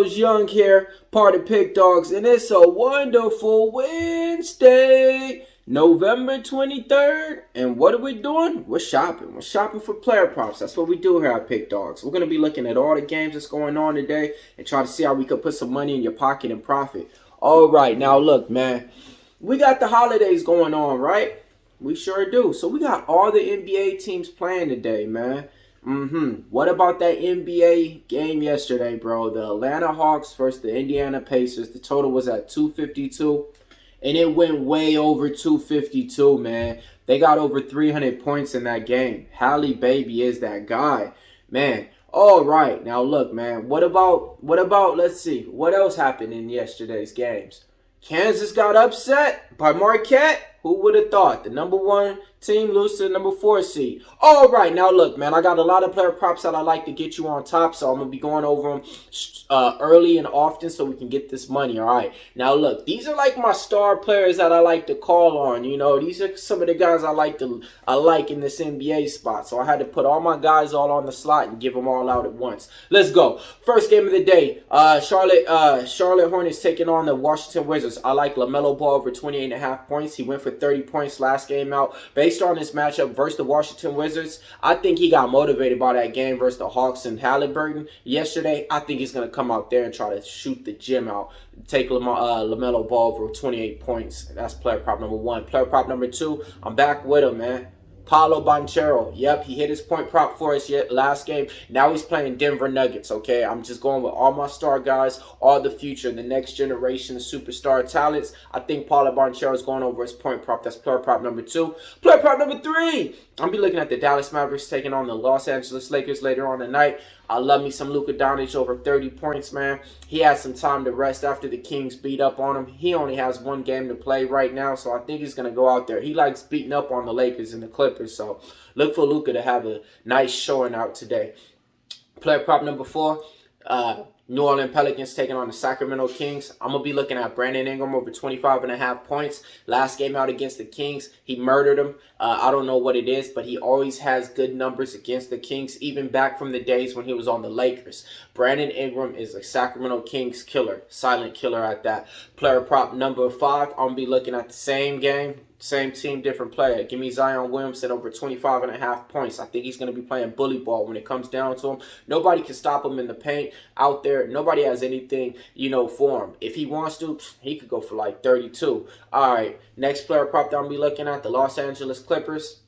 PickDawgz Young here, part of PickDawgz, and it's a wonderful Wednesday, November 23rd. And what are we doing? We're shopping. We're shopping for player props. That's what we do here at PickDawgz. We're going to be looking at all the games that's going on today and try to see how we could put some money in your pocket and profit. All right, now look, man, we got the holidays going on, right? We sure do. So we got all the NBA teams playing today, man. What about that NBA game yesterday, bro? The Atlanta Hawks versus the Indiana Pacers. The total was at 252, and it went way over 252, man. They got over 300 points in that game. Halle Baby is that guy, man. All right, now look, man. What about? Let's see. What else happened in yesterday's games? Kansas got upset by Marquette. Who would have thought? The number 1 team lose to the number 4 seed. All right, now look, man, I got a lot of player props that I like to get you on top, so I'm going to be going over them early and often so we can get this money, all right? Now, look, these are like my star players that I like to call on, you know. These are some of the guys I like in this NBA spot, so I had to put all my guys all on the slot and give them all out at once. Let's go. First game of the day, Charlotte Hornets taking on the Washington Wizards. I like LaMelo Ball over 28.5 points. He went for 30 points last game out. Based on this matchup versus the Washington Wizards, I think he got motivated by that game versus the Hawks and Halliburton yesterday. I think he's going to come out there and try to shoot the gym out. Take LaMelo Ball over 28 points. That's player prop number 1. Player prop number 2, I'm back with him, man. Paolo Banchero. Yep, he hit his point prop for us last game. Now he's playing Denver Nuggets, okay? I'm just going with all my star guys, all the future, the next generation superstar talents. I think Paolo Banchero is going over his point prop. That's player prop number 2. Player prop number 3, I'll be looking at the Dallas Mavericks taking on the Los Angeles Lakers later on tonight. I love me some Luka Doncic over 30 points, man. He had some time to rest after the Kings beat up on him. He only has 1 game to play right now, so I think he's going to go out there. He likes beating up on the Lakers and the Clippers, so look for Luka to have a nice showing out today. Player prop number 4, New Orleans Pelicans taking on the Sacramento Kings. I'm going to be looking at Brandon Ingram over 25.5 points. Last game out against the Kings, he murdered them. I don't know what it is, but he always has good numbers against the Kings, even back from the days when he was on the Lakers. Brandon Ingram is a Sacramento Kings killer, silent killer at that. Player prop number 5, I'm going to be looking at the same game. Same team, different player. Give me Zion Williamson over 25.5 points. I think he's going to be playing bully ball when it comes down to him. Nobody can stop him in the paint out there. Nobody has anything, for him. If he wants to, he could go for like 32. All right, next player prop that I'm going to be looking at, the Los Angeles Clippers.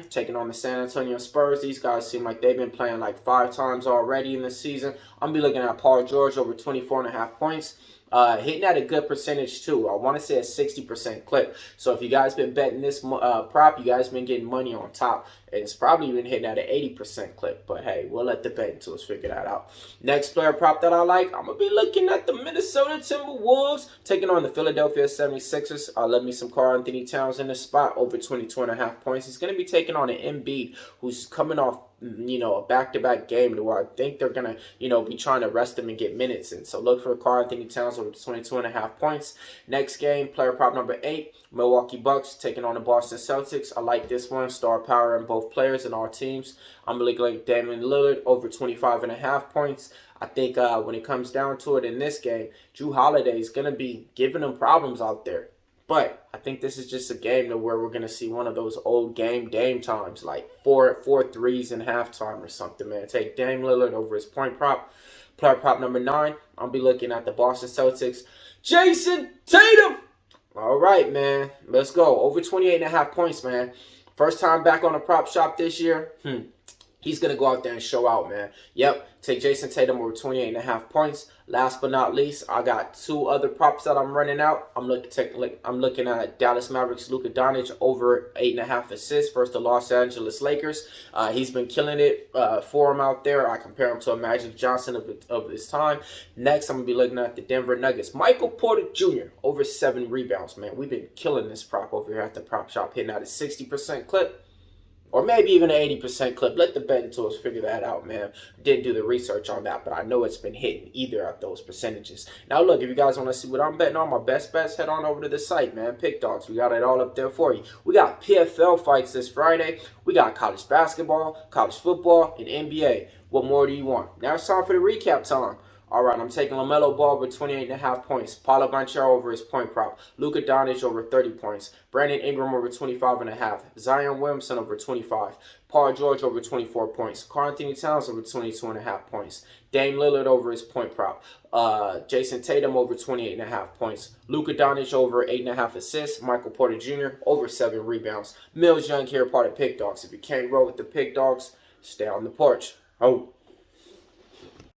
Taking on the San Antonio Spurs. These guys seem like they've been playing like 5 times already in this season. I'm going to be looking at Paul George over 24.5 points. Hitting at a good percentage too. I want to say a 60% clip. So if you guys been betting this prop, you guys been getting money on top. It's probably been hitting at an 80% clip. But hey, we'll let the betting tools figure that out. Next player prop that I like, I'm going to be looking at the Minnesota Timberwolves taking on the Philadelphia 76ers. I love me some Karl Anthony Towns in the spot over 22.5 points. He's going to be taking on an Embiid who's coming off a back-to-back game to where I think they're going to, be trying to rest him and get minutes in. So look for Karl Anthony Towns over 22.5 points. Next game, player prop number 8, Milwaukee Bucks taking on the Boston Celtics. I like this one. Star power in both players in our teams. I'm going to look like Damian Lillard over 25.5 points. I think when it comes down to it in this game, Jrue Holiday is going to be giving them problems out there. But I think this is just a game where we're going to see one of those old Dame times, like 4 threes in halftime or something, man. Take Dame Lillard over his point prop. Player prop number 9, I'll be looking at the Boston Celtics. Jason Tatum! All right, man. Let's go. Over 28.5 points, man. First time back on the prop shop this year. He's going to go out there and show out, man. Yep, take Jason Tatum over 28.5 points. Last but not least, I got 2 other props that I'm running out. I'm looking at Dallas Mavericks Luka Doncic over 8.5 assists versus the Los Angeles Lakers. He's been killing it for him out there. I compare him to a Magic Johnson of his time. Next, I'm going to be looking at the Denver Nuggets. Michael Porter Jr. over 7 rebounds, man. We've been killing this prop over here at the prop shop, hitting out a 60% clip. Or maybe even an 80% clip. Let the betting tools figure that out, man. Didn't do the research on that, but I know it's been hitting either of those percentages. Now, look, if you guys want to see what I'm betting on, my best bets, head on over to the site, man. PickDawgz. We got it all up there for you. We got PFL fights this Friday. We got college basketball, college football, and NBA. What more do you want? Now it's time for the recap time. All right, I'm taking LaMelo Ball over 28.5 points. Paulo Banchero over his point prop. Luka Doncic over 30 points. Brandon Ingram over 25.5. Zion Williamson over 25. Paul George over 24 points. Karl Anthony Towns over 22.5 points. Dame Lillard over his point prop. Jason Tatum over 28.5 points. Luka Doncic over 8.5 assists. Michael Porter Jr. over 7 rebounds. Millz Young here, part of Pick Dawgz. If you can't roll with the Pick Dawgz, stay on the porch. Oh.